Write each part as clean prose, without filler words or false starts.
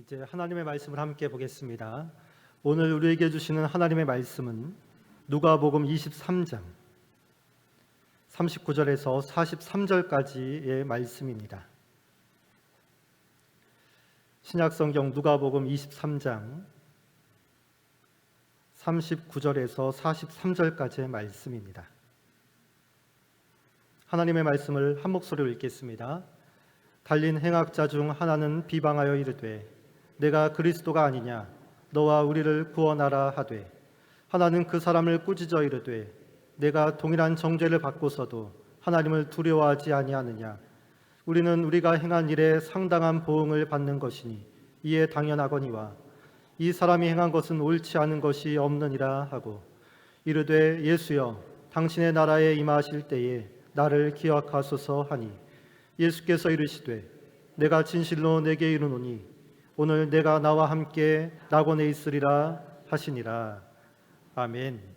이제 하나님의 말씀을 함께 보겠습니다. 오늘 우리에게 주시는 하나님의 말씀은 누가복음 23장 39절에서 43절까지의 말씀입니다. 신약성경 누가복음 23장 39절에서 43절까지의 말씀입니다. 하나님의 말씀을 한 목소리로 읽겠습니다. 달린 행악자 중 하나는 비방하여 이르되 내가 그리스도가 아니냐 너와 우리를 구원하라 하되 하나는 그 사람을 꾸짖어 이르되 내가 동일한 정죄를 받고서도 하나님을 두려워하지 아니하느냐 우리는 우리가 행한 일에 상당한 보응을 받는 것이니 이에 당연하거니와 이 사람이 행한 것은 옳지 않은 것이 없느니라 하고 이르되 예수여 당신의 나라에 임하실 때에 나를 기억하소서 하니 예수께서 이르시되 내가 진실로 내게 이르노니 오늘 내가 나와 함께 낙원에 있으리라 하시니라. 아멘.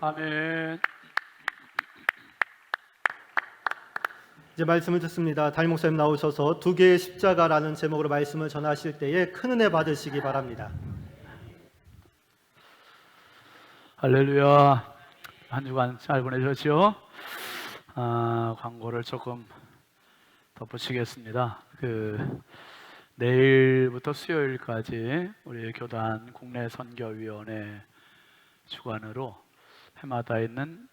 아멘. 이제 말씀을 듣습니다. 담임 목사님 나오셔서 두 개의 십자가라는 제목으로 말씀을 전하실 때에 큰 은혜 받으시기 바랍니다. 할렐루야. 한 주간 잘 보내셨죠? 광고를 조금 덧붙이겠습니다. 내일부터 수요일까지 우리 교단 국내 선교위원회 주관으로 해마다 있는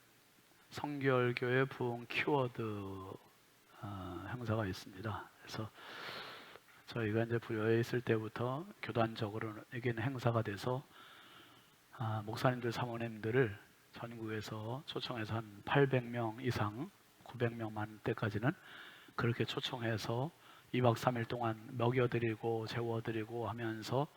성결교회 부흥 키워드 행사가 있습니다. 그래서 저희가 이제 부여에 있을 때부터 교단적으로 이기는 행사가 돼서 목사님들, 사모님들을 전국에서 초청해서 한 800명 이상, 900명 많을 때까지는 그렇게 초청해서 2박 3일 동안 먹여드리고 재워드리고 하면서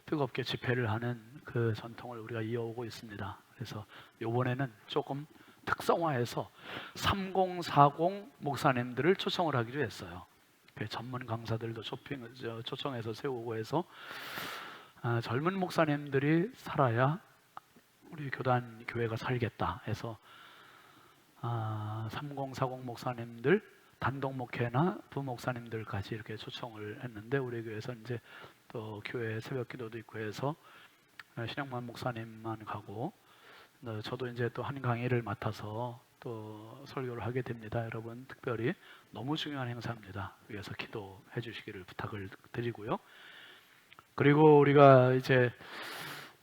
뜨겁게 집회를 하는 그 전통을 우리가 이어오고 있습니다. 그래서 이번에는 조금 특성화해서 3040 목사님들을 초청을 하기로 했어요. 전문 강사들도 초청해서 세우고 해서 젊은 목사님들이 살아야 우리 교단 교회가 살겠다 해서 3040 목사님들, 단독 목회나 부목사님들까지 이렇게 초청을 했는데, 우리 교회에서 이제 또 교회 새벽 기도도 있고 해서 신영만 목사님만 가고, 저도 이제 또 한 강의를 맡아서 또 설교를 하게 됩니다. 여러분 특별히 너무 중요한 행사입니다. 위해서 기도해 주시기를 부탁을 드리고요. 그리고 우리가 이제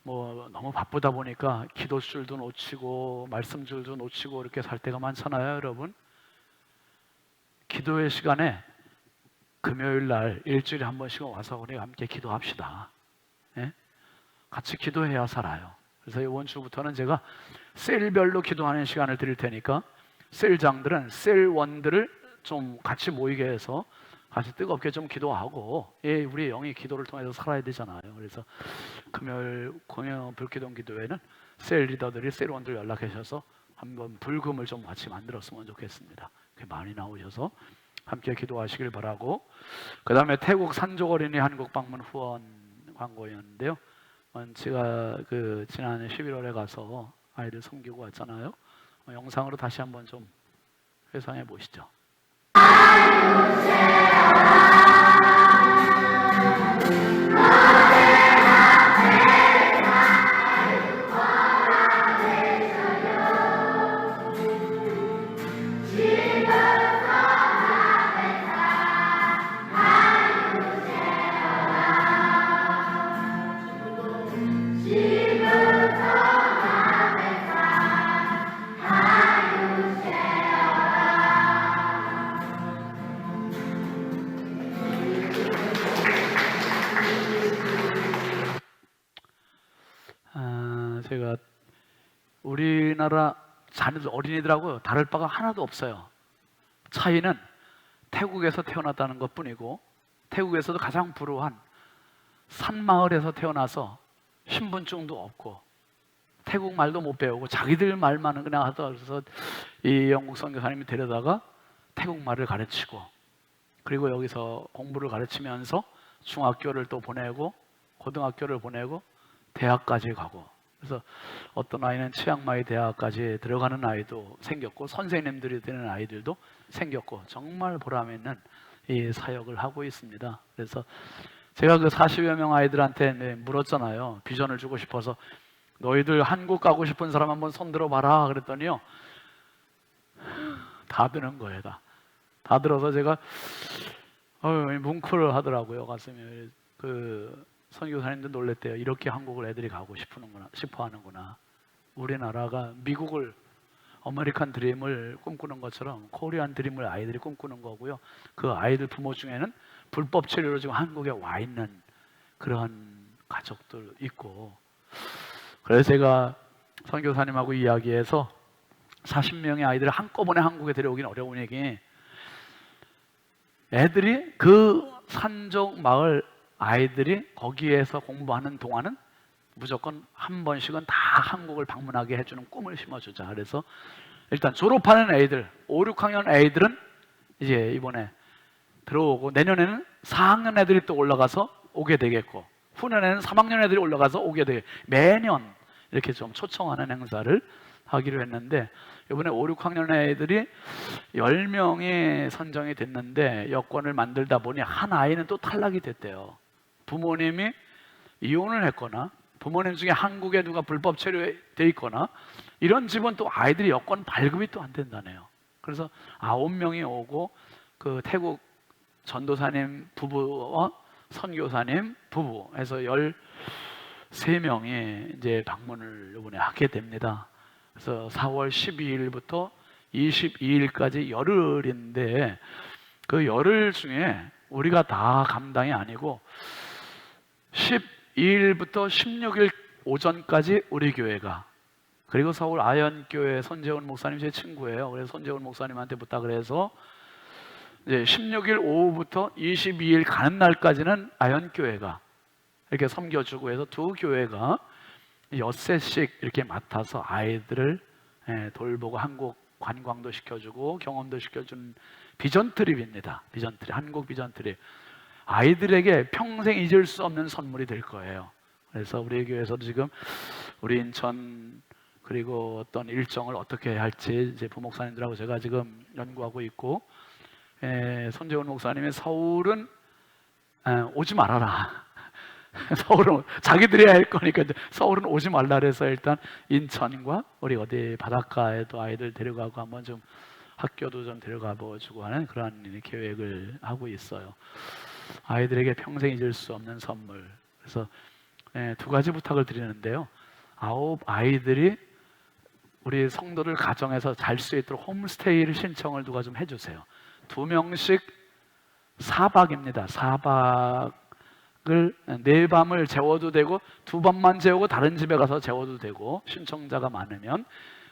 너무 바쁘다 보니까 기도줄도 놓치고 말씀줄도 놓치고 이렇게 살 때가 많잖아요. 여러분, 기도의 시간에 금요일 날 일주일에 한 번씩 와서 우리 함께 기도합시다. 예? 같이 기도해야 살아요. 그래서 이번 주부터는 제가 셀별로 기도하는 시간을 드릴 테니까 셀장들은 셀원들을 좀 같이 모이게 해서 같이 뜨겁게 좀 기도하고, 우리 영이 기도를 통해서 살아야 되잖아요. 그래서 금요일 공연 불기동 기도회는 셀 리더들이 셀원들 연락하셔서 한번 불금을 좀 같이 만들었으면 좋겠습니다. 많이 나오셔서 함께 기도하시길 바라고, 그 다음에 태국 산조어린이 한국 방문 후원 광고였는데요. 제가 지난 11월에 가서 아이들 섬기고 왔잖아요. 영상으로 다시 한번 좀 회상해 보시죠. 제가 우리나라 자녀들, 어린이들하고 다를 바가 하나도 없어요. 차이는 태국에서 태어났다는 것 뿐이고, 태국에서도 가장 불우한 산마을에서 태어나서 신분증도 없고 태국 말도 못 배우고 자기들 말만 그냥 하다, 그래서 이 영국 선교사님이 데려다가 태국 말을 가르치고, 그리고 여기서 공부를 가르치면서 중학교를 또 보내고 고등학교를 보내고 대학까지 가고, 그래서 어떤 아이는 치앙마이 대학까지 들어가는 아이도 생겼고 선생님들이 되는 아이들도 생겼고, 정말 보람있는 이 사역을 하고 있습니다. 그래서 제가 40여 명 아이들한테 물었잖아요. 비전을 주고 싶어서 너희들 한국 가고 싶은 사람 한번 손 들어봐라 그랬더니요, 다 드는 거예요. 다 들어서 제가 뭉클을 하더라고요, 가슴이. 선교사님도 놀랬대요. 이렇게 한국을 애들이 가고 싶어 하는구나. 우리나라가 미국을, 아메리칸 드림을 꿈꾸는 것처럼 코리안 드림을 아이들이 꿈꾸는 거고요. 그 아이들 부모 중에는 불법 체류로 지금 한국에 와 있는 그런 가족들 있고, 그래서 제가 선교사님하고 이야기해서 40명의 아이들을 한꺼번에 한국에 데려오긴 어려우니 애들이 그 산적 마을 아이들이 거기에서 공부하는 동안은 무조건 한 번씩은 다 한국을 방문하게 해주는 꿈을 심어주자. 그래서 일단 졸업하는 애들, 5, 6학년 애들은 이제 이번에 들어오고, 내년에는 4학년 애들이 또 올라가서 오게 되겠고, 후년에는 3학년 애들이 올라가서 오게 되겠고, 매년 이렇게 좀 초청하는 행사를 하기로 했는데, 이번에 5, 6학년 애들이 10명이 선정이 됐는데 여권을 만들다 보니 한 아이는 또 탈락이 됐대요. 부모님이 이혼을 했거나 부모님 중에 한국에 누가 불법 체류돼 있거나 이런 집은 또 아이들이 여권 발급이 또 안 된다네요. 그래서 9명이 오고 그 태국 전도사님 부부와 선교사님 부부 해서 13명이 이제 방문을 이번에 하게 됩니다. 그래서 4월 12일부터 22일까지 열흘인데 그 열흘 중에 우리가 다 감당이 아니고 12일부터 16일 오전까지 우리 교회가, 그리고 서울 아현교회 손재훈 목사님 제 친구예요. 그래서 손재훈 목사님한테 부탁을 해서 이제 16일 오후부터 22일 가는 날까지는 아현교회가 이렇게 섬겨주고 해서 두 교회가 엿새씩 이렇게 맡아서 아이들을 돌보고 한국 관광도 시켜주고 경험도 시켜주는 비전 트립입니다. 비전 트립, 한국 비전 트립. 아이들에게 평생 잊을 수 없는 선물이 될 거예요. 그래서 우리 교회에서도 지금 우리 인천 그리고 어떤 일정을 어떻게 해야 할지 이제 부목사님들하고 제가 지금 연구하고 있고, 손재훈 목사님의 서울은 오지 말아라. 서울은 자기들이 할 거니까 서울은 오지 말라 그래서 일단 인천과 우리 어디 바닷가에도 아이들 데려가고 한번 좀 학교도 좀 데려가 보주고 하는 그런 계획을 하고 있어요. 아이들에게 평생 잊을 수 없는 선물. 그래서 두 가지 부탁을 드리는데요. 9 아이들이 우리 성도들 가정에서 잘 수 있도록 홈스테이를 신청을 누가 좀 해주세요. 2명씩 4박입니다. 4박을 4밤을 재워도 되고 2밤만 재우고 다른 집에 가서 재워도 되고, 신청자가 많으면.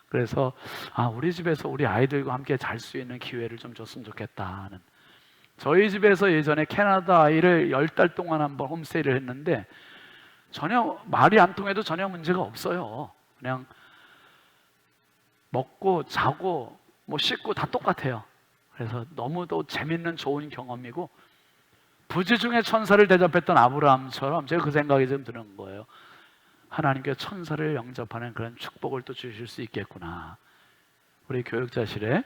그래서 우리 집에서 우리 아이들과 함께 잘 수 있는 기회를 좀 줬으면 좋겠다는. 저희 집에서 예전에 캐나다 아이를 10달 동안 한번 홈스테이를 했는데 전혀 말이 안 통해도 전혀 문제가 없어요. 그냥 먹고 자고 뭐 씻고 다 똑같아요. 그래서 너무도 재밌는 좋은 경험이고, 부지 중에 천사를 대접했던 아브라함처럼 제가 그 생각이 좀 드는 거예요. 하나님께 천사를 영접하는 그런 축복을 또 주실 수 있겠구나. 우리 교육자실에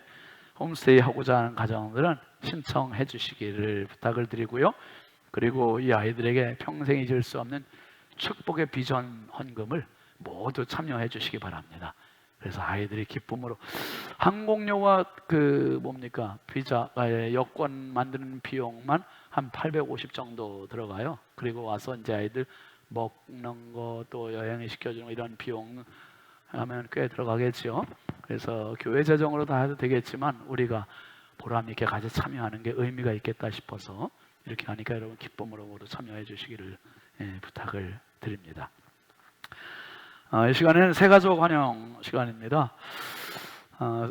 홈스테이 하고자 하는 가정들은 신청해 주시기를 부탁을 드리고요. 그리고 이 아이들에게 평생 잊을 수 없는 축복의 비전 헌금을 모두 참여해 주시기 바랍니다. 그래서 아이들이 기쁨으로 항공료와 비자 여권 만드는 비용만 한 850 정도 들어가요. 그리고 와서 이제 아이들 먹는 거 또 여행을 시켜주는 이런 비용 하면 꽤 들어가겠죠. 그래서 교회 재정으로 다 해도 되겠지만 우리가 보람 있게 같이 참여하는 게 의미가 있겠다 싶어서 이렇게 하니까 여러분 기쁨으로 모두 참여해 주시기를 부탁을 드립니다. 이 시간에는 새가족 환영 시간입니다.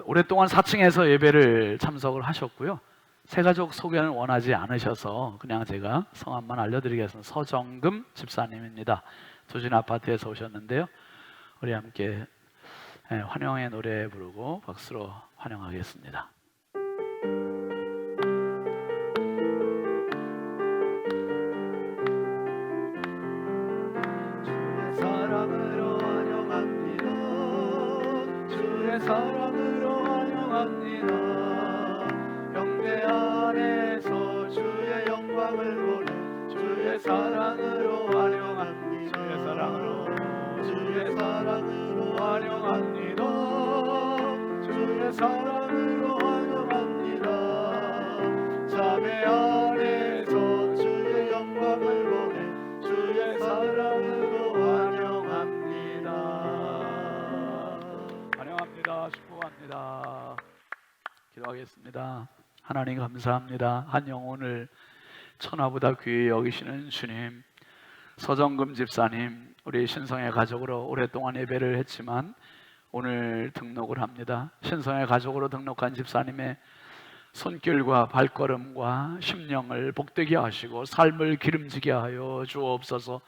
오랫동안 4층에서 예배를 참석을 하셨고요. 새가족 소개는 원하지 않으셔서 그냥 제가 성함만 알려드리겠습니다. 서정금 집사님입니다. 두진 아파트에서 오셨는데요. 우리 함께 환영의 노래 부르고 박수로 환영하겠습니다. 사랑으로 환영합니다. 영계 안에서 주의 영광을 보는 주의 사랑으로 환영합니다. 주의 사랑으로 환영합니다. 주의 사랑으로 환영합니다. 자매 안에서 주의 영광을 보는 주의 사랑으로 환영합니다. 축복합니다. 기도하겠습니다. 하나님 감사합니다. 한 영혼을 천하보다 귀히 여기시는 주님, 서정금 집사님, 우리 신성의 가족으로 오랫동안 예배를 했지만 오늘 등록을 합니다. 신성의 가족으로 등록한 집사님의 손길과 발걸음과 심령을 복되게 하시고 삶을 기름지게 하여 주옵소서.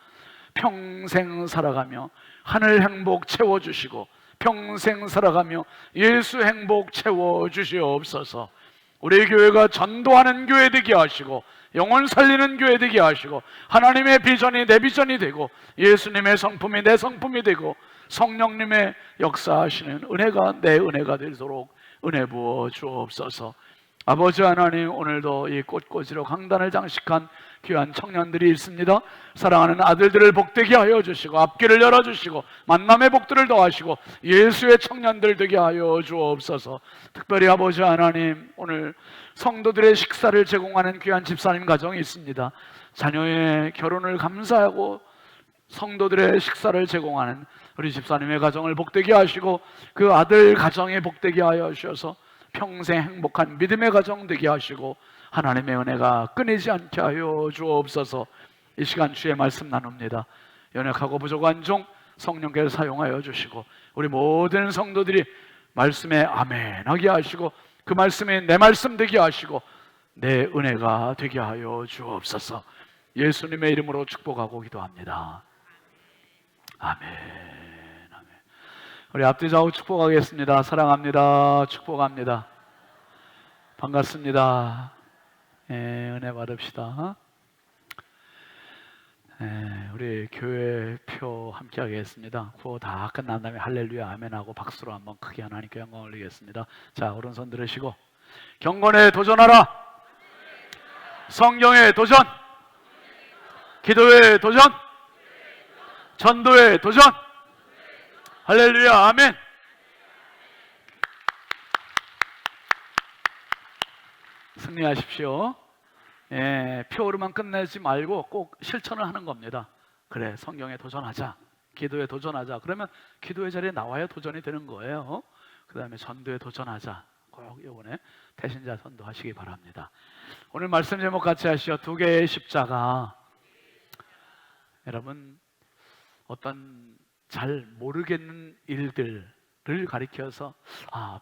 평생 살아가며 하늘 행복 채워주시고 평생 살아가며 예수 행복 채워주시옵소서. 우리 교회가 전도하는 교회 되게 하시고 영혼 살리는 교회 되게 하시고 하나님의 비전이 내 비전이 되고 예수님의 성품이 내 성품이 되고 성령님의 역사하시는 은혜가 내 은혜가 되도록 은혜 부어 주옵소서. 아버지 하나님, 오늘도 이 꽃꽂이로 강단을 장식한 귀한 청년들이 있습니다. 사랑하는 아들들을 복되게 하여 주시고 앞길을 열어주시고 만남의 복들을 더하시고 예수의 청년들 되게 하여 주옵소서. 특별히 아버지 하나님, 오늘 성도들의 식사를 제공하는 귀한 집사님 가정이 있습니다. 자녀의 결혼을 감사하고 성도들의 식사를 제공하는 우리 집사님의 가정을 복되게 하시고 그 아들 가정에 복되게 하여 주셔서 평생 행복한 믿음의 가정 되게 하시고 하나님의 은혜가 끊이지 않게 하여 주옵소서. 이 시간 주의 말씀 나눕니다. 연약하고 부족한 종 성령께서 사용하여 주시고 우리 모든 성도들이 말씀에 아멘하게 하시고 그 말씀이 내 말씀 되게 하시고 내 은혜가 되게 하여 주옵소서. 예수님의 이름으로 축복하고 기도합니다. 아멘. 아멘. 우리 앞뒤 좌우 축복하겠습니다. 사랑합니다. 축복합니다. 반갑습니다. 은혜 받읍시다. 우리 교회 표 함께 하겠습니다. 구호 다 끝난 다음에 할렐루야 아멘하고 박수로 한번 크게 하나님께 영광 올리겠습니다. 자, 오른손 들으시고 경건에 도전하라. 성경에 도전, 기도에 도전, 전도에 도전. 할렐루야 아멘. 승리하십시오. 표로만 끝내지 말고 꼭 실천을 하는 겁니다. 그래, 성경에 도전하자, 기도에 도전하자. 그러면 기도의 자리에 나와야 도전이 되는 거예요. 그 다음에 전도에 도전하자. 꼭 이번에 배신자 선도하시기 바랍니다. 오늘 말씀 제목 같이 하시죠. 두 개의 십자가. 여러분, 어떤 잘 모르겠는 일들을 가리켜서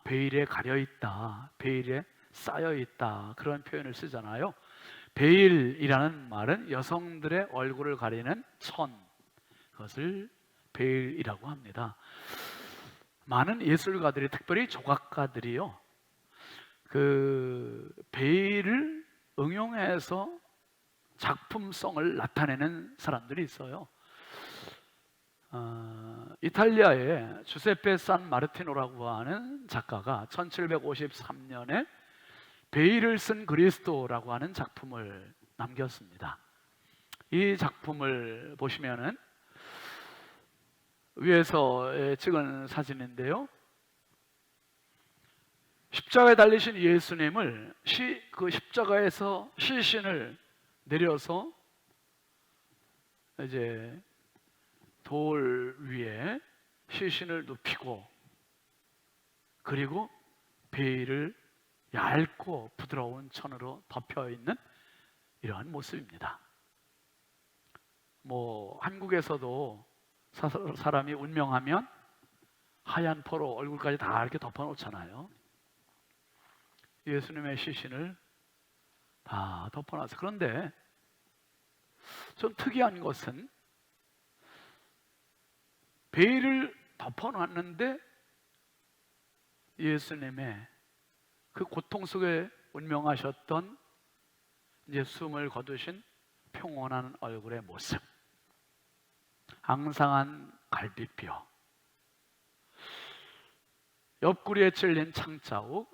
베일에 가려있다, 베일에 쌓여있다, 그런 표현을 쓰잖아요. 베일이라는 말은 여성들의 얼굴을 가리는 천, 그것을 베일이라고 합니다. 많은 예술가들이, 특별히 조각가들이요, 그 베일을 응용해서 작품성을 나타내는 사람들이 있어요. 이탈리아의 주세페 산 마르티노라고 하는 작가가 1753년에 베일을 쓴 그리스도라고 하는 작품을 남겼습니다. 이 작품을 보시면은 위에서 찍은 사진인데요, 십자가에 달리신 예수님을 그 십자가에서 시신을 내려서 이제 돌 위에 시신을 눕히고, 그리고 베일을 얇고 부드러운 천으로 덮여 있는 이러한 모습입니다. 한국에서도 사람이 운명하면 하얀 포로 얼굴까지 다 이렇게 덮어 놓잖아요. 예수님의 시신을 다 덮어놨어요. 그런데 좀 특이한 것은 베일을 덮어놨는데 예수님의 그 고통 속에 운명하셨던 이제 숨을 거두신 평온한 얼굴의 모습, 앙상한 갈비뼈, 옆구리에 찔린 창자국,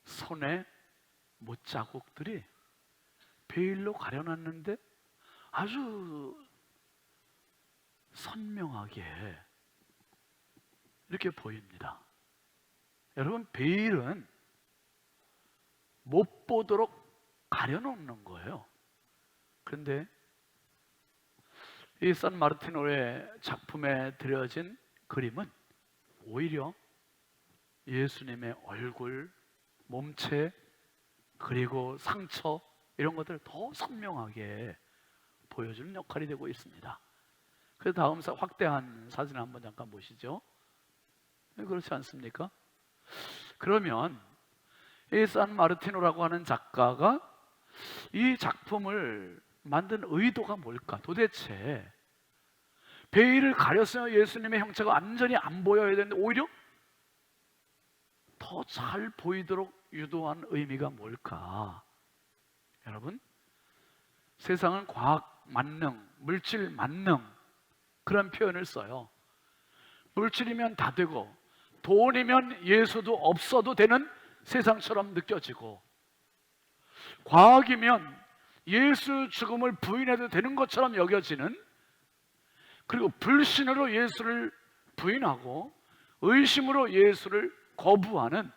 손에 못자국들이 베일로 가려놨는데 아주 선명하게 이렇게 보입니다. 여러분, 베일은 못 보도록 가려놓는 거예요. 그런데 이 산 마르티노의 작품에 들여진 그림은 오히려 예수님의 얼굴, 몸체, 그리고 상처, 이런 것들을 더 선명하게 보여주는 역할이 되고 있습니다. 그래서 다음 확대한 사진 한번 잠깐 보시죠. 그렇지 않습니까? 그러면 이 산 마르티노라고 하는 작가가 이 작품을 만든 의도가 뭘까? 도대체 베일을 가렸으면 예수님의 형체가 완전히 안 보여야 되는데 오히려 더 잘 보이도록 유도한 의미가 뭘까? 여러분, 세상은 과학 만능, 물질 만능, 그런 표현을 써요. 물질이면 다 되고 돈이면 예수도 없어도 되는 세상처럼 느껴지고, 과학이면 예수 죽음을 부인해도 되는 것처럼 여겨지는, 그리고 불신으로 예수를 부인하고 의심으로 예수를 거부하는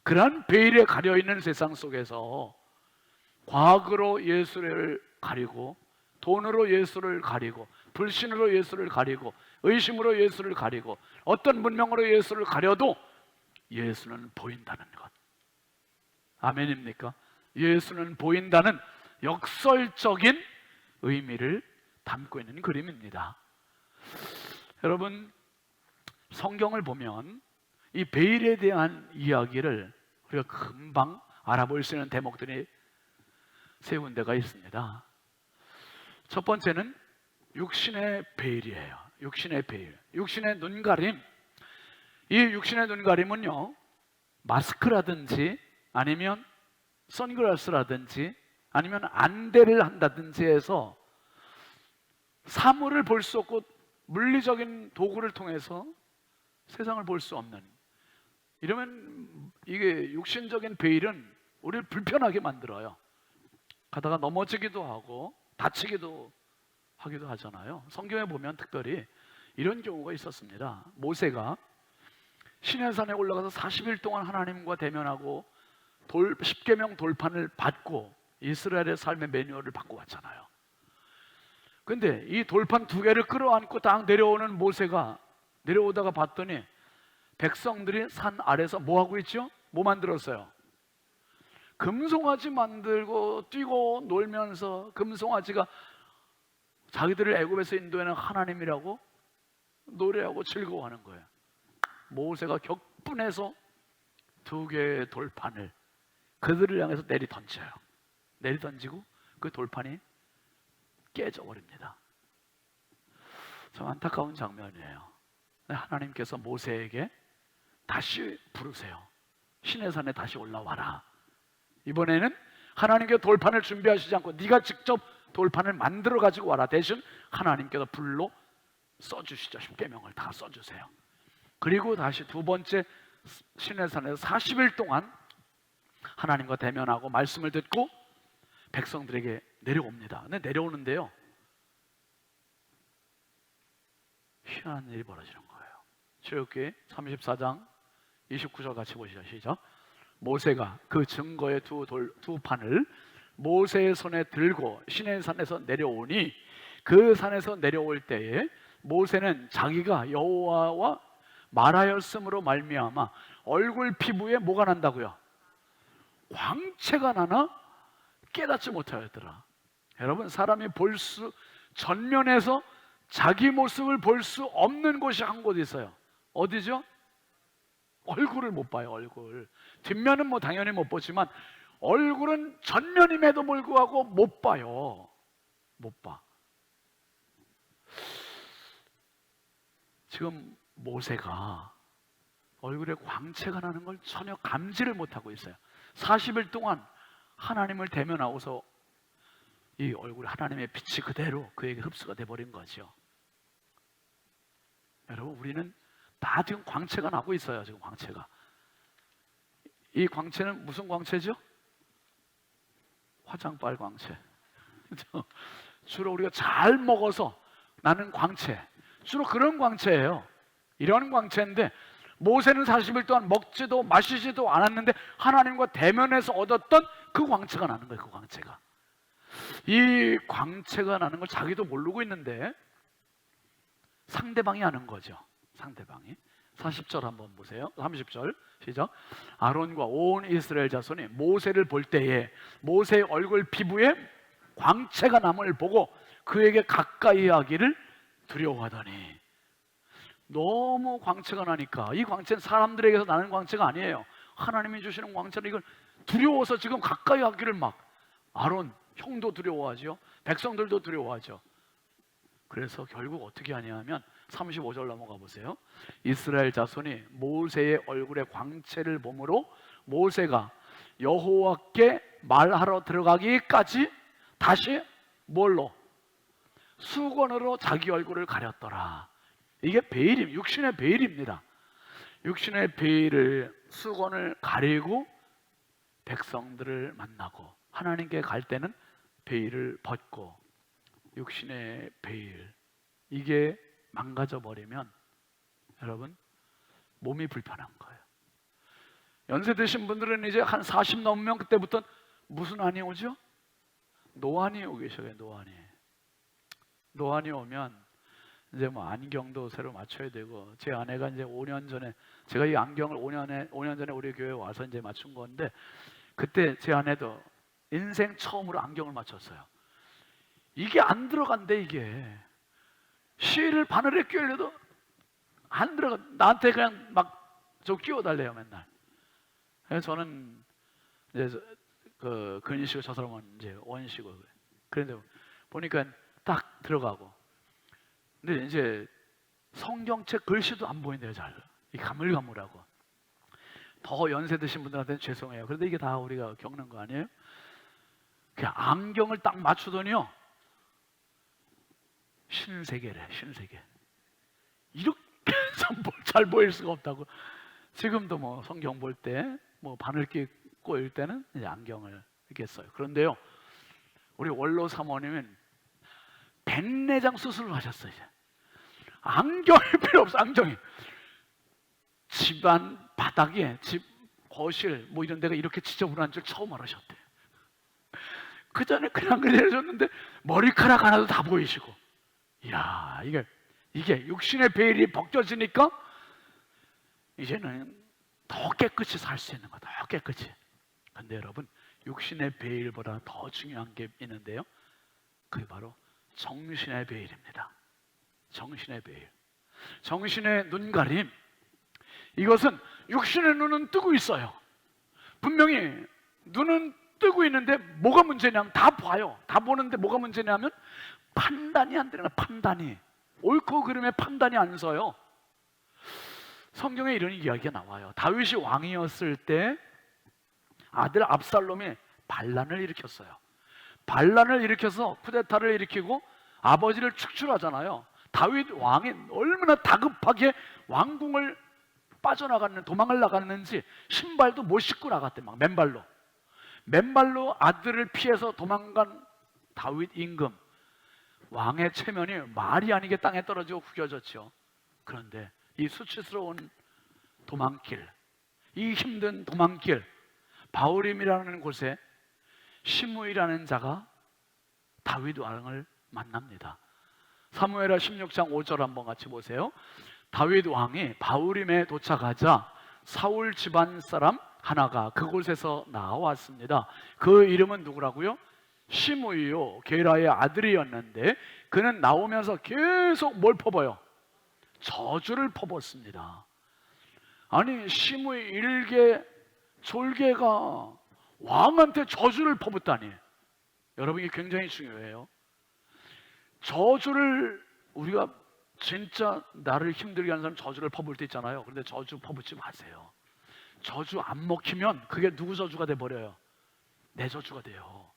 그러한 베일에 가려있는 세상 속에서 과학으로 예수를 가리고, 돈으로 예수를 가리고, 불신으로 예수를 가리고, 의심으로 예수를 가리고, 어떤 문명으로 예수를 가려도 예수는 보인다는 것. 아멘입니까? 예수는 보인다는 역설적인 의미를 담고 있는 그림입니다. 여러분, 성경을 보면 이 베일에 대한 이야기를 우리가 금방 알아볼 수 있는 대목들이 세 군데가 있습니다. 첫 번째는 육신의 베일이에요. 육신의 베일, 육신의 눈가림. 이 육신의 눈가림은요, 마스크라든지 아니면 선글라스라든지 아니면 안대를 한다든지 해서 사물을 볼 수 없고 물리적인 도구를 통해서 세상을 볼 수 없는, 이러면 이게 육신적인 베일은 우리를 불편하게 만들어요. 가다가 넘어지기도 하고 다치기도 하기도 하잖아요. 성경에 보면 특별히 이런 경우가 있었습니다. 모세가 시내산에 올라가서 40일 동안 하나님과 대면하고 십계명 돌판을 받고 이스라엘의 삶의 매뉴얼을 받고 왔잖아요. 근데 이 돌판 두 개를 끌어안고 딱 내려오는 모세가 내려오다가 봤더니 백성들이 산 아래서 뭐 하고 있죠? 뭐 만들었어요? 금송아지 만들고 뛰고 놀면서, 금송아지가 자기들을 애굽에서 인도하는 하나님이라고 노래하고 즐거워하는 거예요. 모세가 격분해서 두 개의 돌판을 그들을 향해서 내리 던져요. 내리 던지고 그 돌판이 깨져버립니다. 참 안타까운 장면이에요. 하나님께서 모세에게 다시 부르세요. 시내산에 다시 올라와라. 이번에는 하나님께 돌판을 준비하시지 않고 네가 직접 돌판을 만들어 가지고 와라. 대신 하나님께서 불로 써주시죠. 십계명을 다 써주세요. 그리고 다시 두 번째 시내산에서 40일 동안 하나님과 대면하고 말씀을 듣고 백성들에게 내려옵니다. 근데 내려오는데요, 희한한 일이 벌어지는 거예요. 출애굽기 34장 29절 같이 보시죠. 시작. 모세가 그 증거의 두 판을 모세의 손에 들고 시내산에서 내려오니, 그 산에서 내려올 때에 모세는 자기가 여호와와 말하였으므로 말미암아 얼굴 피부에 뭐가 난다고요? 광채가 나나 깨닫지 못하였더라. 여러분, 사람이 전면에서 자기 모습을 볼 수 없는 곳이 한 곳 있어요. 어디죠? 얼굴을 못 봐요. 얼굴. 뒷면은 뭐 당연히 못 보지만 얼굴은 전면임에도 불구하고 못 봐요. 못 봐. 지금 모세가 얼굴에 광채가 나는 걸 전혀 감지를 못하고 있어요. 40일 동안 하나님을 대면하고서 이 얼굴에 하나님의 빛이 그대로 그에게 흡수가 돼버린 거죠. 여러분, 우리는 다 지금 광채가 나고 있어요. 지금 광채가. 이 광채는 무슨 광채죠? 화장빨 광채. 주로 우리가 잘 먹어서 나는 광채, 주로 그런 광채예요. 이런 광채인데 모세는 40일 동안 먹지도 마시지도 않았는데 하나님과 대면해서 얻었던 그 광채가 나는 거예요. 그 광채가. 이 광채가 나는 걸 자기도 모르고 있는데 상대방이 아는 거죠. 상대방이. 40절 한번 보세요. 30절 시작. 아론과 온 이스라엘 자손이 모세를 볼 때에 모세의 얼굴 피부에 광채가 남을 보고 그에게 가까이 하기를 두려워하더니, 너무 광채가 나니까, 이 광채는 사람들에게서 나는 광채가 아니에요. 하나님이 주시는 광채는 이걸 두려워서 지금 가까이 하기를 막, 아론 형도 두려워하죠. 백성들도 두려워하죠. 그래서 결국 어떻게 하냐면 35절 넘어가 보세요. 이스라엘 자손이 모세의 얼굴에 광채를 보므로 모세가 여호와께 말하러 들어가기까지 다시 뭘로? 수건으로 자기 얼굴을 가렸더라. 이게 베일임, 육신의 베일입니다. 육신의 베일을 수건을 가리고 백성들을 만나고 하나님께 갈 때는 베일을 벗고 육신의 베일 이게 망가져 버리면 여러분 몸이 불편한 거예요. 연세 드신 분들은 이제 한 40 넘으면 그때부터 무슨 안이 오죠? 노안이 오기 시작해요. 노안이 오면 이제 뭐 안경도 새로 맞춰야 되고, 제 아내가 이제 5년 전에, 제가 이 안경을 5년 전에 우리 교회에 와서 이제 맞춘 건데, 그때 제 아내도 인생 처음으로 안경을 맞췄어요. 이게 안 들어간대. 이게 실을 바늘에 끼우려도 안 들어가. 나한테 그냥 막 저 끼워달래요 맨날. 그래서 저는 이제 그 근이시고 저 사람은 이제 원시고, 그런데 보니까 딱 들어가고. 근데 이제 성경책 글씨도 안 보인대요. 잘 이 가물가물하고. 더 연세 드신 분들한테는 죄송해요. 그런데 이게 다 우리가 겪는 거 아니에요? 그냥 안경을 딱 맞추더니요, 신세계래. 신세계. 이렇게 잘 보일 수가 없다고. 지금도 뭐 성경 볼 때 뭐 바늘 끼고 일 때는 이제 안경을 이렇게 써요. 그런데요, 우리 원로 사모님은 백내장 수술을 하셨어요. 이제 안경이 필요 없어. 안경이 집안 바닥에, 집 거실 뭐 이런 데가 이렇게 지저분한 줄 처음 알으셨대. 그 전에 그냥 그려줬는데 머리카락 하나도 다 보이시고. 이야, 이게 육신의 베일이 벗겨지니까 이제는 더 깨끗이 살 수 있는 거다. 더 깨끗이. 근데 여러분, 육신의 베일보다 더 중요한 게 있는데요, 그게 바로 정신의 베일입니다. 정신의 베일. 정신의 눈가림. 이것은 육신의 눈은 뜨고 있어요. 분명히 눈은 뜨고 있는데 뭐가 문제냐면, 다 봐요. 다 보는데 뭐가 문제냐면 판단이 안 되는 거예요. 판단이. 옳고 그름의 판단이 안 서요. 성경에 이런 이야기가 나와요. 다윗이 왕이었을 때 아들 압살롬이 반란을 일으켰어요. 반란을 일으켜서 쿠데타를 일으키고 아버지를 축출하잖아요. 다윗 왕이 얼마나 다급하게 왕궁을 도망을 나갔는지 신발도 못 신고 나갔대. 막 맨발로 아들을 피해서 도망간 다윗 임금, 왕의 체면이 말이 아니게 땅에 떨어지고 구겨졌죠. 그런데 이 수치스러운 도망길, 이 힘든 도망길, 바울임이라는 곳에 시므이라는 자가 다윗 왕을 만납니다. 사무엘하 16장 5절 한번 같이 보세요. 다윗 왕이 바울임에 도착하자 사울 집안 사람 하나가 그곳에서 나왔습니다. 그 이름은 누구라고요? 시므이요, 게라의 아들이었는데 그는 나오면서 계속 뭘 퍼버요? 저주를 퍼붓습니다. 아니, 시므이 일개 졸개가 왕한테 저주를 퍼붓다니. 여러분, 이게 굉장히 중요해요. 저주를, 우리가 진짜 나를 힘들게 하는 사람 저주를 퍼부을 때 있잖아요. 그런데 저주 퍼붓지 마세요. 저주 안 먹히면 그게 누구 저주가 돼버려요? 내 저주가 돼요.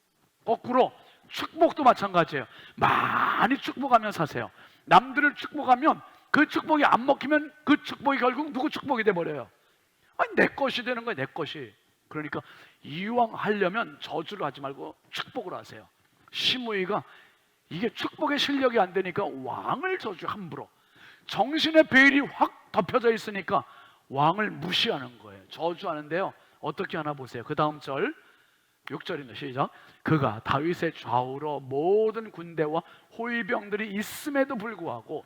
거꾸로 축복도 마찬가지예요. 많이 축복하며 사세요. 남들을 축복하면 그 축복이 안 먹히면 그 축복이 결국 누구 축복이 돼버려요? 아니, 내 것이 되는 거예요. 내 것이. 그러니까 이왕 하려면 저주를 하지 말고 축복을 하세요. 시므이가 이게 축복의 실력이 안 되니까 왕을 저주, 함부로. 정신의 베일이 확 덮여져 있으니까 왕을 무시하는 거예요. 저주하는데요, 어떻게 하나 보세요. 그 다음 절 6절입니다. 시작. 그가 다윗의 좌우로 모든 군대와 호위병들이 있음에도 불구하고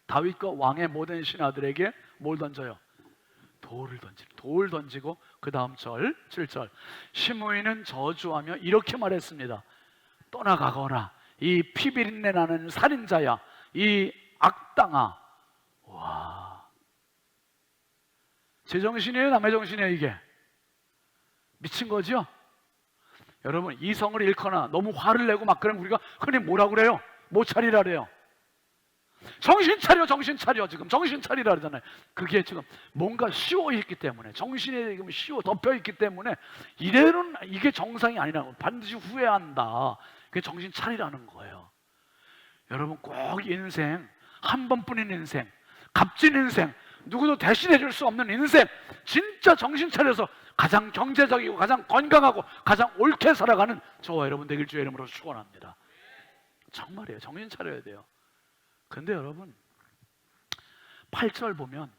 다윗과 왕의 모든 신하들에게 뭘 던져요? 돌을 던지고 그 다음 절 7절. 시므이는 저주하며 이렇게 말했습니다. 떠나가거라, 이 피비린내 나는 살인자야, 이 악당아. 와, 제 정신이에요, 남의 정신이에요? 이게 미친 거죠? 여러분, 이성을 잃거나 너무 화를 내고 막 그러면 우리가 흔히 뭐라 그래요? 못 차리라 그래요. 정신 차려, 정신 차려. 지금 정신 차리라 그러잖아요. 그게 지금 뭔가 씌워 있기 때문에, 정신이 지금 덮여 있기 때문에 이래는 이게 정상이 아니라고. 반드시 후회한다. 그게 정신 차리라는 거예요. 여러분, 꼭 인생 한 번뿐인 인생, 값진 인생, 누구도 대신해 줄 수 없는 인생, 진짜 정신 차려서 가장 경제적이고 가장 건강하고 가장 옳게 살아가는 저와 여러분 되길 주의 이름으로 축원합니다. 정말이에요. 정신 차려야 돼요. 근데 여러분 8절 보면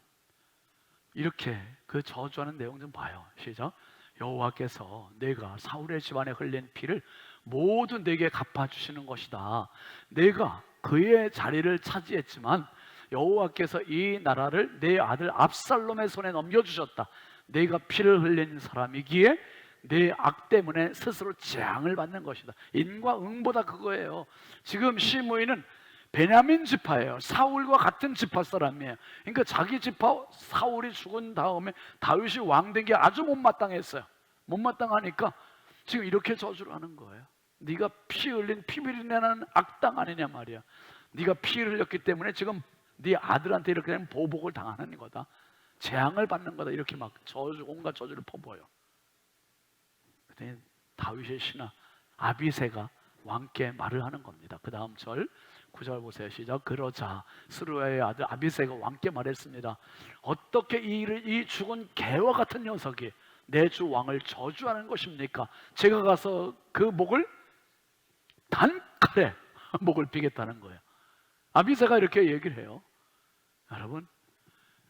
이렇게 그 저주하는 내용 좀 봐요. 시작. 여호와께서 내가 사울의 집안에 흘린 피를 모두 내게 갚아주시는 것이다. 내가 그의 자리를 차지했지만 여호와께서 이 나라를 내 아들 압살롬의 손에 넘겨주셨다. 내가 피를 흘린 사람이기에 내 악 때문에 스스로 재앙을 받는 것이다. 인과 응보다 그거예요. 지금 시므이는 베냐민 지파예요. 사울과 같은 지파 사람이에요. 그러니까 자기 지파 사울이 죽은 다음에 다윗이 왕 된 게 아주 못마땅했어요. 못마땅하니까 지금 이렇게 저주를 하는 거예요. 네가 피 흘린 피비린내나는 악당 아니냐 말이야. 네가 피를 흘렸기 때문에 지금 네 아들한테 이렇게 되면 보복을 당하는 거다. 재앙을 받는 거다. 이렇게 막 저주, 온갖 저주를 퍼부어요. 그때 다윗의 신하 아비새가 왕께 말을 하는 겁니다. 그 다음 절 9절 보세요. 시작. 그러자 스루야의 아들 아비새가 왕께 말했습니다. 어떻게 이 죽은 개와 같은 녀석이 내 주 왕을 저주하는 것입니까? 제가 가서 그 목을 단칼에 목을 비겠다는 거예요. 아비새가 이렇게 얘기를 해요. 여러분,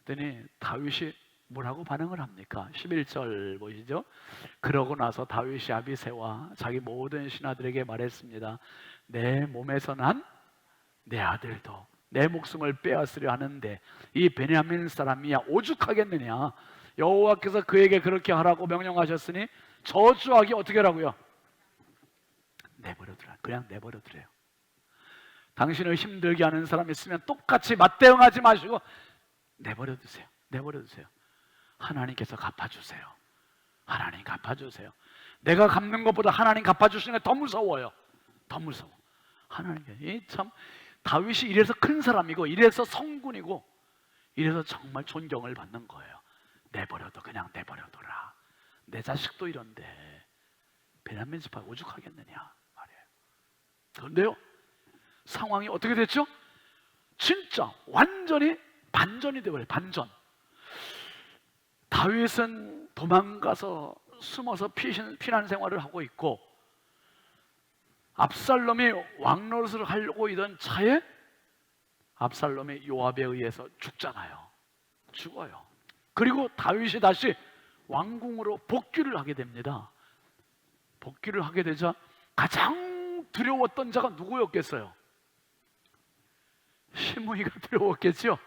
그랬더니 다윗이 뭐라고 반응을 합니까? 11절 보시죠. 그러고 나서 다윗이 아비새와 자기 모든 신하들에게 말했습니다. 내 몸에서 난 내 아들도 내 목숨을 빼앗으려 하는데 이 베냐민 사람이야 오죽하겠느냐. 여호와께서 그에게 그렇게 하라고 명령하셨으니 저주하기 어떻게 하라고요? 내버려두라. 그냥 내버려두래요. 당신을 힘들게 하는 사람이 있으면 똑같이 맞대응하지 마시고 내버려두세요. 내버려두세요. 하나님께서 갚아주세요. 하나님 갚아주세요. 내가 갚는 것보다 하나님 갚아주시는 게 더 무서워요. 더 무서워. 하나님께 참 다윗이 이래서 큰 사람이고 이래서 성군이고 이래서 정말 존경을 받는 거예요. 내버려둬. 그냥 내버려둬라. 내 자식도 이런데 베냐민 지파 오죽하겠느냐 말이에요. 그런데요 상황이 어떻게 됐죠? 진짜 완전히 반전이 되어버려요. 반전. 다윗은 도망가서 숨어서 피난 생활을 하고 있고 압살롬이 왕노릇을 하려고 있던 차에 압살롬이 요압에 의해서 죽잖아요. 죽어요. 그리고 다윗이 다시 왕궁으로 복귀를 하게 됩니다. 복귀를 하게 되자 가장 두려웠던 자가 누구였겠어요? 시므이가 두려웠겠죠.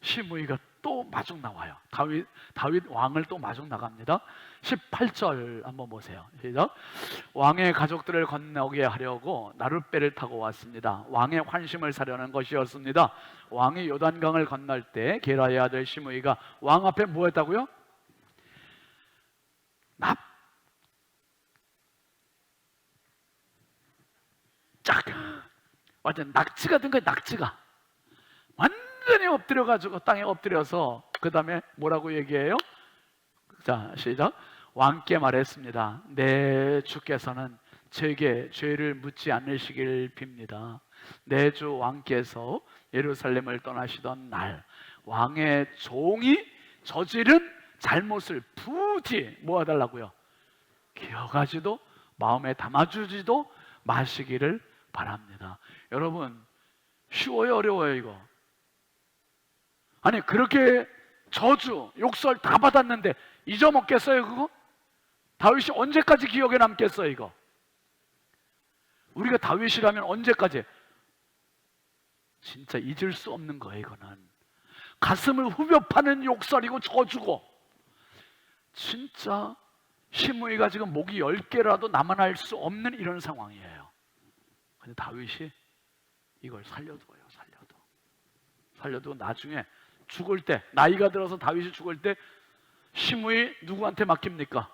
시므이가 또 마중 나와요. 다윗 왕을 또 마중 나갑니다. 18절 한번 보세요. 시작. 왕의 가족들을 건너게 하려고 나룻배를 타고 왔습니다. 왕의 환심을 사려는 것이었습니다. 왕이 요단강을 건널 때 게라의 아들 시므이가 왕 앞에 뭐 했다고요? 완전 낙지가 된 거예요. 낙지가 완전히 엎드려가지고 땅에 엎드려서 그 다음에 뭐라고 얘기해요? 자 시작. 왕께 말했습니다. 내 주께서는 제게 죄를 묻지 않으시길 빕니다. 내 주 왕께서 예루살렘을 떠나시던 날 왕의 종이 저지른 잘못을 부디 모아달라고요. 기억하지도 마음에 담아주지도 마시기를 바랍니다. 여러분 쉬워요 어려워요 이거? 아니 그렇게 저주 욕설 다 받았는데 잊어먹겠어요 그거? 다윗이 언제까지 기억에 남겠어요 이거? 우리가 다윗이라면 언제까지? 진짜 잊을 수 없는 거예요 이거는. 가슴을 후벼 파는 욕설이고 저주고 진짜 시므이가 지금 목이 10개라도 남아날 수 없는 이런 상황이에요. 근데 다윗이 이걸 살려둬요. 살려두고 나중에 죽을 때 나이가 들어서 다윗이 죽을 때 시므이 누구한테 맡깁니까?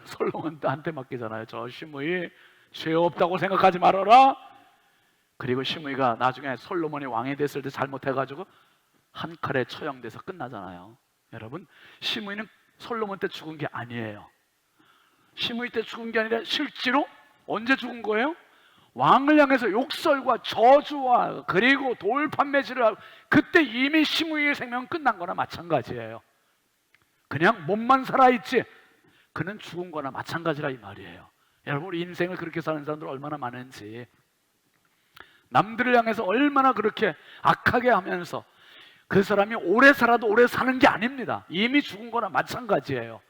솔로몬한테 맡기잖아요. 저 시므이 죄 없다고 생각하지 말아라. 그리고 시므이가 나중에 솔로몬이 왕이 됐을 때 잘못해가지고 한 칼에 처형돼서 끝나잖아요. 여러분 시므이는 솔로몬 때 죽은 게 아니에요. 시므이 때 죽은 게 아니라 실제로 언제 죽은 거예요? 왕을 향해서 욕설과 저주와 그리고 돌판매질을 하고, 그때 이미 시므이의 생명은 끝난 거나 마찬가지예요. 그냥 몸만 살아있지 그는 죽은 거나 마찬가지라 이 말이에요. 여러분, 우리 인생을 그렇게 사는 사람들 얼마나 많은지, 남들을 향해서 얼마나 그렇게 악하게 하면서 그 사람이 오래 살아도 오래 사는 게 아닙니다. 이미 죽은 거나 마찬가지예요.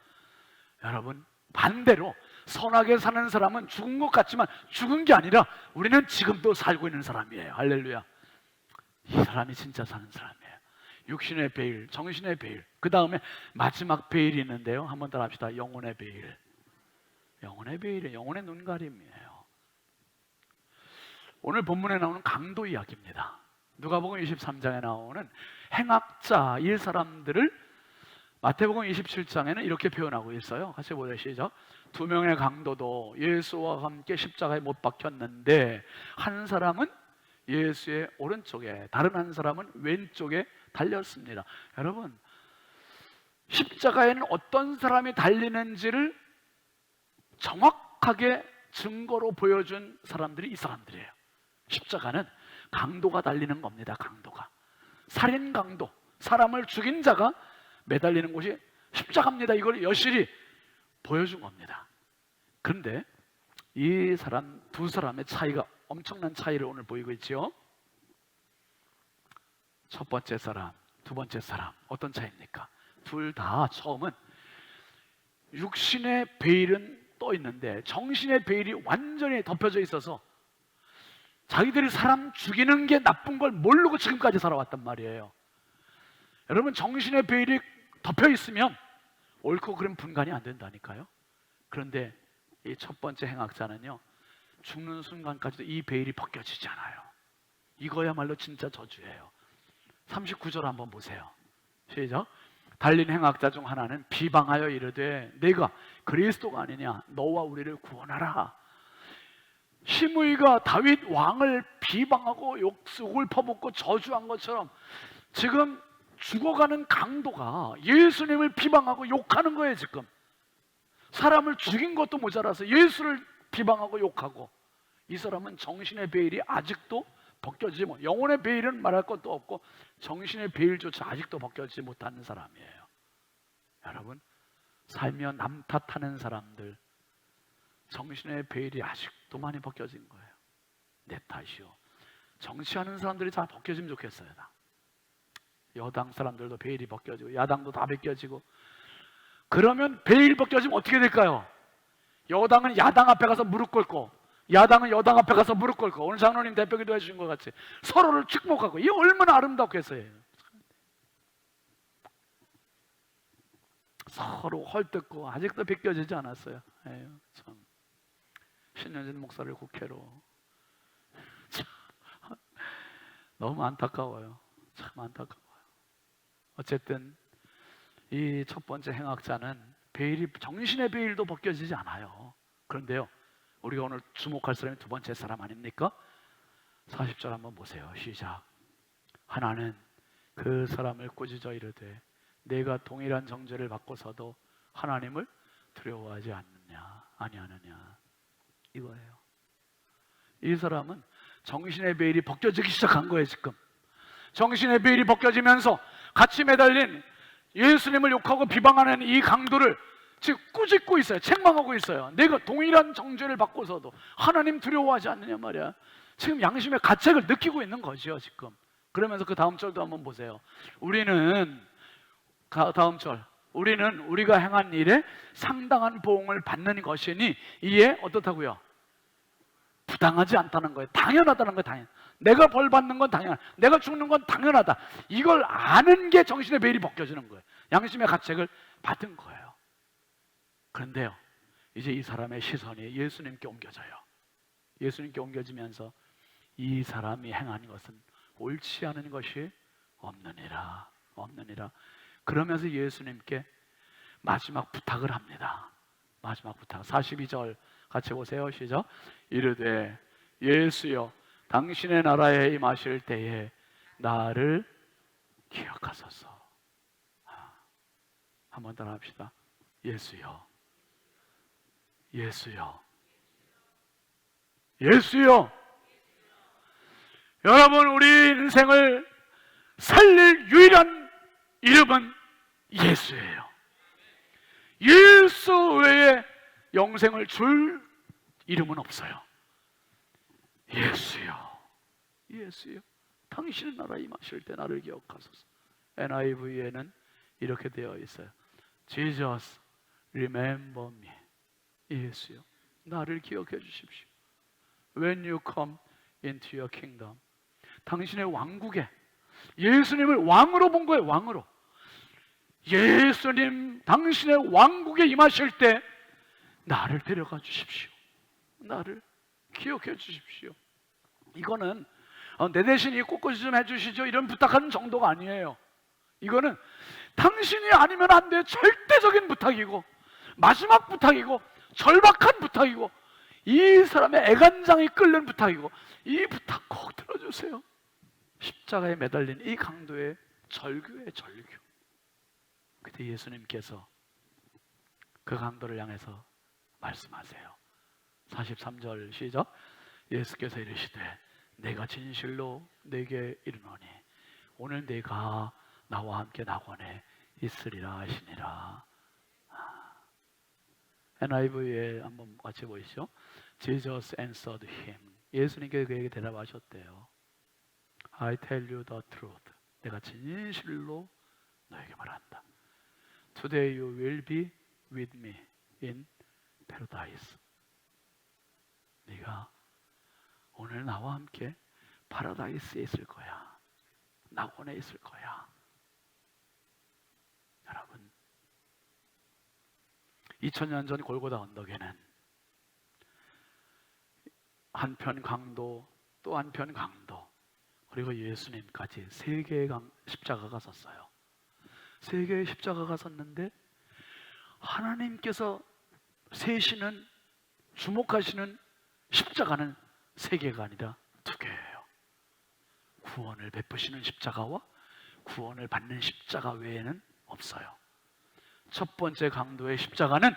여러분, 반대로 선하게 사는 사람은 죽은 것 같지만 죽은 게 아니라 우리는 지금도 살고 있는 사람이에요. 할렐루야. 이 사람이 진짜 사는 사람이에요. 육신의 베일, 정신의 베일, 그 다음에 마지막 베일이 있는데요, 한번 더 합시다. 영혼의 베일. 영혼의 베일은 영혼의 눈가림이에요. 오늘 본문에 나오는 강도 이야기입니다. 누가복음 23장에 나오는 행악자 이 사람들을 마태복음 27장에는 이렇게 표현하고 있어요. 같이 보자, 시작. 두 명의 강도도 예수와 함께 십자가에 못 박혔는데 한 사람은 예수의 오른쪽에, 다른 한 사람은 왼쪽에 달렸습니다. 여러분, 십자가에는 어떤 사람이 달리는지를 정확하게 증거로 보여준 사람들이 이 사람들이에요. 십자가는 강도가 달리는 겁니다. 강도가. 살인 강도, 사람을 죽인 자가 매달리는 곳이 십자가입니다. 이걸 여실히 보여준 겁니다. 그런데 이 사람, 두 사람의 차이가, 엄청난 차이를 오늘 보이고 있죠. 첫 번째 사람, 두 번째 사람, 어떤 차이입니까? 둘 다 처음은 육신의 베일은 떠 있는데 정신의 베일이 완전히 덮여져 있어서 자기들이 사람 죽이는 게 나쁜 걸 모르고 지금까지 살아왔단 말이에요. 여러분, 정신의 베일이 덮여 있으면 옳고 그름 분간이 안 된다니까요. 그런데 이 첫 번째 행악자는요, 죽는 순간까지도 이 베일이 벗겨지지 않아요. 이거야말로 진짜 저주예요. 39절 한번 보세요. 시작. 달린 행악자 중 하나는 비방하여 이르되 내가 그리스도가 아니냐, 너와 우리를 구원하라. 시므이가 다윗 왕을 비방하고 욕을 퍼붓고 저주한 것처럼 지금 죽어가는 강도가 예수님을 비방하고 욕하는 거예요. 지금 사람을 죽인 것도 모자라서 예수를 비방하고 욕하고, 이 사람은 정신의 베일이 아직도 벗겨지지 못, 영혼의 베일은 말할 것도 없고 정신의 베일조차 아직도 벗겨지지 못하는 사람이에요. 여러분, 살며 남 탓하는 사람들, 정신의 베일이 아직도 많이 벗겨진 거예요. 내 탓이요. 정치하는 사람들이 다 벗겨지면 좋겠어요. 다. 여당 사람들도 베일이 벗겨지고 야당도 다 벗겨지고. 그러면 베일 벗겨지면 어떻게 될까요? 여당은 야당 앞에 가서 무릎 꿇고 야당은 여당 앞에 가서 무릎 꿇고, 오늘 장로님 대표기도 해주신 것 같이 서로를 축복하고, 이게 얼마나 아름답겠어요. 서로 헐뜯고 아직도 벗겨지지 않았어요. 에휴, 참. 신현진 목사를 국회로. 참, 너무 안타까워요. 참 안타까워요. 어쨌든 이 첫 번째 행악자는 베일이, 정신의 베일도 벗겨지지 않아요. 그런데요, 우리가 오늘 주목할 사람이 두 번째 사람 아닙니까? 40절 한번 보세요. 시작. 하나는 그 사람을 꾸짖어 이르되 내가 동일한 정죄를 받고서도 하나님을 두려워하지 않느냐, 아니하느냐, 이거예요. 이 사람은 정신의 베일이 벗겨지기 시작한 거예요. 지금 정신의 베일이 벗겨지면서 같이 매달린 예수님을 욕하고 비방하는 이 강도를 지금 꾸짖고 있어요. 책망하고 있어요. 내가 동일한 정죄를 받고서도 하나님 두려워하지 않느냐 말이야. 지금 양심의 가책을 느끼고 있는 거죠. 지금. 그러면서 그 다음 절도 한번 보세요. 우리는, 다음 절, 우리는 우리가 행한 일에 상당한 보응을 받는 것이니 이에 어떻다고요? 부당하지 않다는 거예요. 당연하다는 거예요. 당연. 내가 벌 받는 건 당연, 내가 죽는 건 당연하다. 이걸 아는 게 정신의 베일이 벗겨지는 거예요. 양심의 가책을 받은 거예요. 그런데요, 이제 이 사람의 시선이 예수님께 옮겨져요. 예수님께 옮겨지면서 이 사람이 행한 것은 옳지 않은 것이 없느니라, 없느니라. 그러면서 예수님께 마지막 부탁을 합니다. 마지막 부탁. 42절 같이 보세요. 시작. 이르되 예수여 당신의 나라에 임하실 때에 나를 기억하소서. 한번 더 합시다. 예수여, 예수여. 예수요. 여러분, 우리 인생을 살릴 유일한 이름은 예수예요. 예수 외에 영생을 줄 이름은 없어요. 예수요. 예수요. 당신의 나라 임하실 때 나를 기억하소서. NIV에는 이렇게 되어 있어요. Jesus, remember me. 예수요. 나를 기억해 주십시오. When you come into your kingdom. 당신의 왕국에 예수님을 왕으로 본 거예요. 왕으로. 예수님 당신의 왕국에 임하실 때 나를 데려가 주십시오. 나를 기억해 주십시오. 이거는 내 대신 이 꽃꽂이 좀 해주시죠 이런 부탁하는 정도가 아니에요. 이거는 당신이 아니면 안 돼 절대적인 부탁이고 마지막 부탁이고 절박한 부탁이고 이 사람의 애간장이 끓는 부탁이고 이 부탁 꼭 들어주세요. 십자가에 매달린 이 강도의 절규의 절규. 그때 예수님께서 그 강도를 향해서 말씀하세요. 43절 시작. 예수께서 이르시되 내가 진실로 내게 이르노니 오늘 내가 나와 함께 낙원에 있으리라 하시니라. NIV에 한번 같이 보시죠. Jesus answered him. 예수님께 그에게 대답하셨대요. I tell you the truth. 내가 진실로 너에게 말한다. Today you will be with me in paradise. 네가 오늘 나와 함께 파라다이스에 있을 거야. 낙원에 있을 거야. 여러분, 2000년 전 골고다 언덕에는 한편 강도 또 한편 강도 그리고 예수님까지 세 개의 십자가가 섰어요. 세 개의 십자가가 섰는데 하나님께서 세시는 주목하시는 십자가는 세 개가 아니라 두 개예요. 구원을 베푸시는 십자가와 구원을 받는 십자가 외에는 없어요. 첫 번째 강도의 십자가는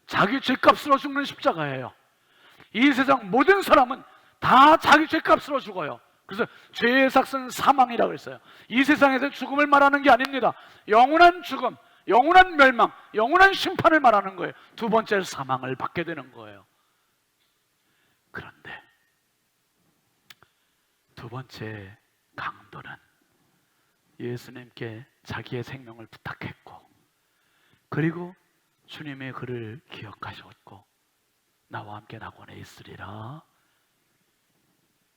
자기 죄값으로 죽는 십자가예요. 이 세상 모든 사람은 다 자기 죄값으로 죽어요. 그래서 죄의 삭은 사망이라고 했어요. 이 세상에서 죽음을 말하는 게 아닙니다. 영원한 죽음, 영원한 멸망, 영원한 심판을 말하는 거예요. 두 번째 사망을 받게 되는 거예요. 그런데 두 번째 강도는 예수님께 자기의 생명을 부탁했고 그리고 주님의 그를 기억하셨고 나와 함께 낙원에 있으리라.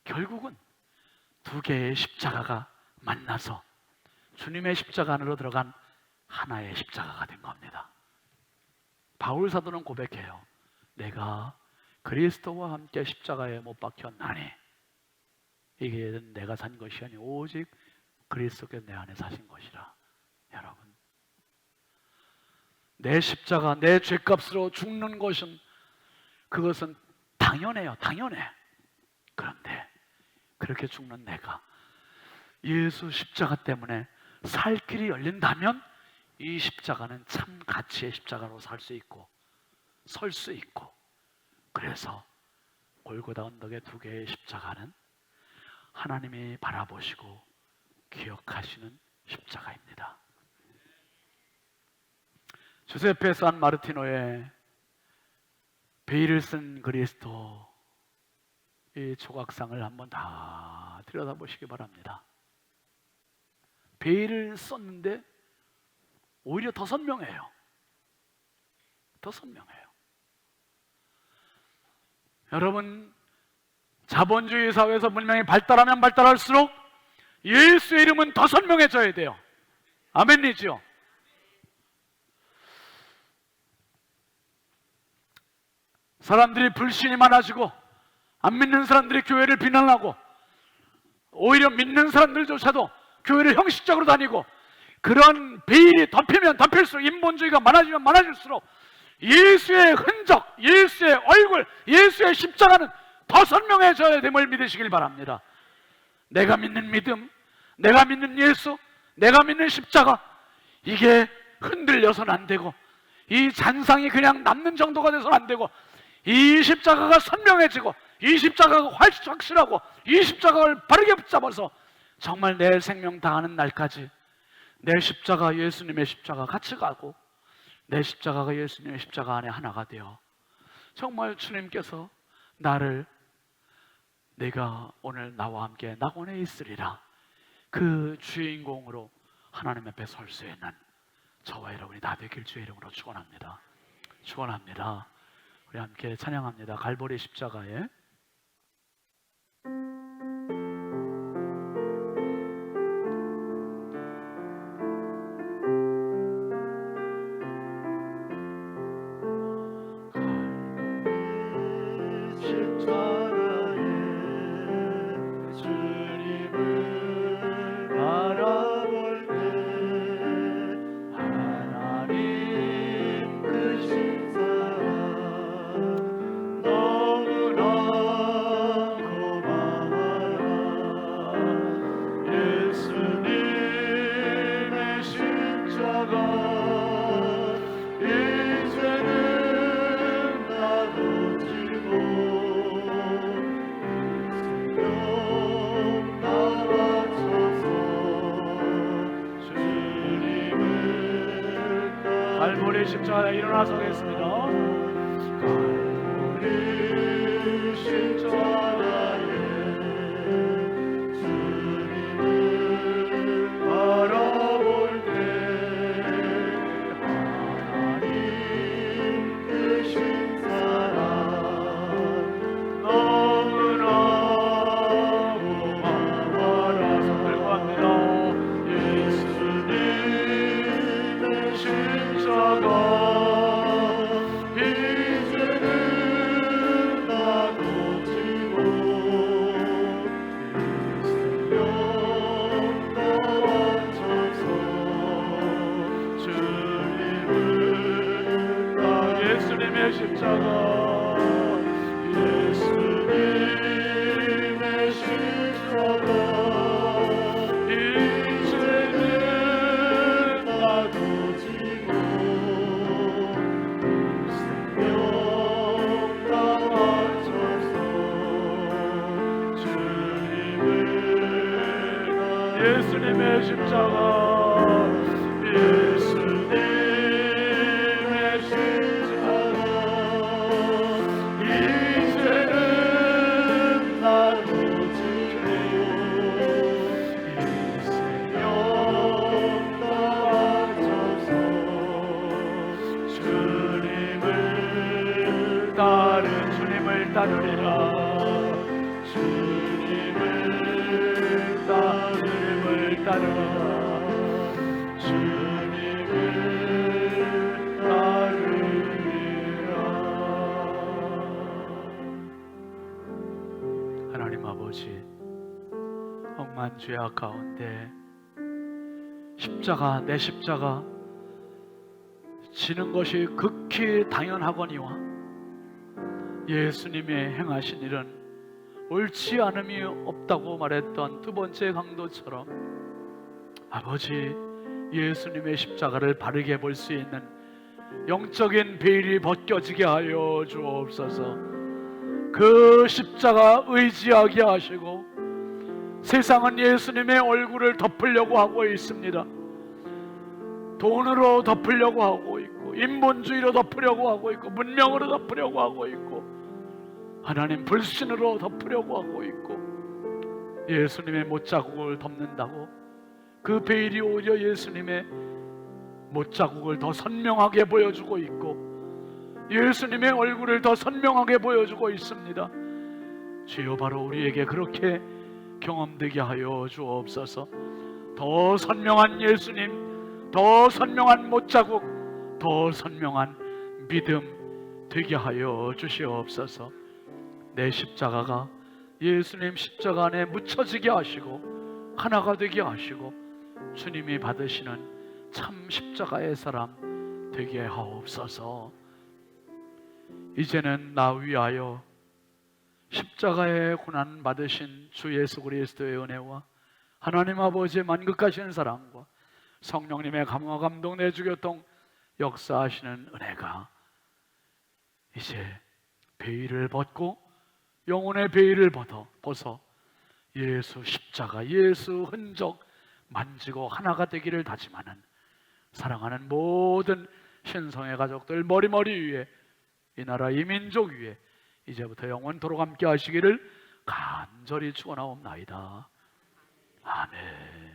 결국은 두 개의 십자가가 만나서 주님의 십자가 안으로 들어간 하나의 십자가가 된 겁니다. 바울 사도는 고백해요. 내가 그리스도와 함께 십자가에 못 박혔나니 이게 내가 산 것이 아니 오직 그리스도께서 내 안에 사신 것이라. 여러분, 내 십자가, 내 죄값으로 죽는 것은 그것은 당연해요. 당연해. 그런데 그렇게 죽는 내가 예수 십자가 때문에 살 길이 열린다면 이 십자가는 참 가치의 십자가로 살 수 있고 설 수 있고 그래서 골고다 언덕의 두 개의 십자가는 하나님이 바라보시고 기억하시는 십자가입니다. 주세페 산 마르티노의 베일을 쓴 그리스도 이 조각상을 한번 다 들여다보시기 바랍니다. 베일을 썼는데 오히려 더 선명해요. 더 선명해요. 여러분, 자본주의 사회에서 문명이 발달하면 발달할수록 예수의 이름은 더 선명해져야 돼요. 아멘이죠? 사람들이 불신이 많아지고 안 믿는 사람들이 교회를 비난하고 오히려 믿는 사람들조차도 교회를 형식적으로 다니고 그런 베일이 덮이면 덮일수록 인본주의가 많아지면 많아질수록 예수의 흔적, 예수의 얼굴, 예수의 십자가는 더 선명해져야 됨을 믿으시길 바랍니다. 내가 믿는 믿음, 내가 믿는 예수, 내가 믿는 십자가 이게 흔들려서는 안 되고 이 잔상이 그냥 남는 정도가 돼서는 안 되고 이 십자가가 선명해지고 이 십자가가 확실하고 이 십자가를 바르게 붙잡아서 정말 내 생명 다하는 날까지 내 십자가, 예수님의 십자가 같이 가고 내 십자가가 예수님의 십자가 안에 하나가 되어 정말 주님께서 나를 내가 오늘 나와 함께 낙원에 있으리라 그 주인공으로 하나님 앞에 설 수 있는 저와 여러분이 다 되길 주의 이름으로 축원합니다. 축원합니다. 우리 함께 찬양합니다. 갈보리 십자가에 갈보리 십자가에 일어나서 하겠습니다. 갈보리 십자가에 주님을 바라볼 때 하나님 크신 사랑 너무나 고마워라. 손 들고 합니다. 예수님의 십자가 이제는 나도 지고 생명 떠안쳐서 주님을 예수님의 십자가 예수님의 십자가 이제는 나도 지고 생명 담아줘서 주님을 예수님의 십자가 예수님의 십자가 이제는 나도 지고 이 생명 담아줘서 주님을 따르리라. 주님을 따르리라. 주님을 따르리라. 하나님 아버지, 억만 죄악 가운데 십자가, 내 십자가 지는 것이 극히 당연하거니와 예수님의 행하신 일은 옳지 않음이 없다고 말했던 두 번째 강도처럼 아버지, 예수님의 십자가를 바르게 볼 수 있는 영적인 베일이 벗겨지게 하여 주옵소서. 그 십자가 의지하게 하시고 세상은 예수님의 얼굴을 덮으려고 하고 있습니다. 돈으로 덮으려고 하고 있고 인본주의로 덮으려고 하고 있고 문명으로 덮으려고 하고 있고 하나님 불신으로 덮으려고 하고 있고 예수님의 못자국을 덮는다고 그 베일이 오히려 예수님의 못자국을 더 선명하게 보여주고 있고 예수님의 얼굴을 더 선명하게 보여주고 있습니다. 주여, 바로 우리에게 그렇게 경험되게 하여 주옵소서. 더 선명한 예수님, 더 선명한 못자국, 더 선명한 믿음 되게 하여 주시옵소서. 내 십자가가 예수님 십자가 안에 묻혀지게 하시고 하나가 되게 하시고 주님이 받으시는 참 십자가의 사람 되게 하옵소서. 이제는 나 위하여 십자가의 고난 받으신 주 예수 그리스도의 은혜와 하나님 아버지의 만극하시는 사랑과 성령님의 감화 감동 내주교통 역사하시는 은혜가 이제 베일을 벗고 영혼의 베일을 벗어 예수 십자가, 예수 흔적 만지고 하나가 되기를 다짐하는 사랑하는 모든 신성의 가족들 머리머리 위에, 이 나라 이 민족 위에 이제부터 영원토록 함께 하시기를 간절히 축원하옵나이다. 아멘.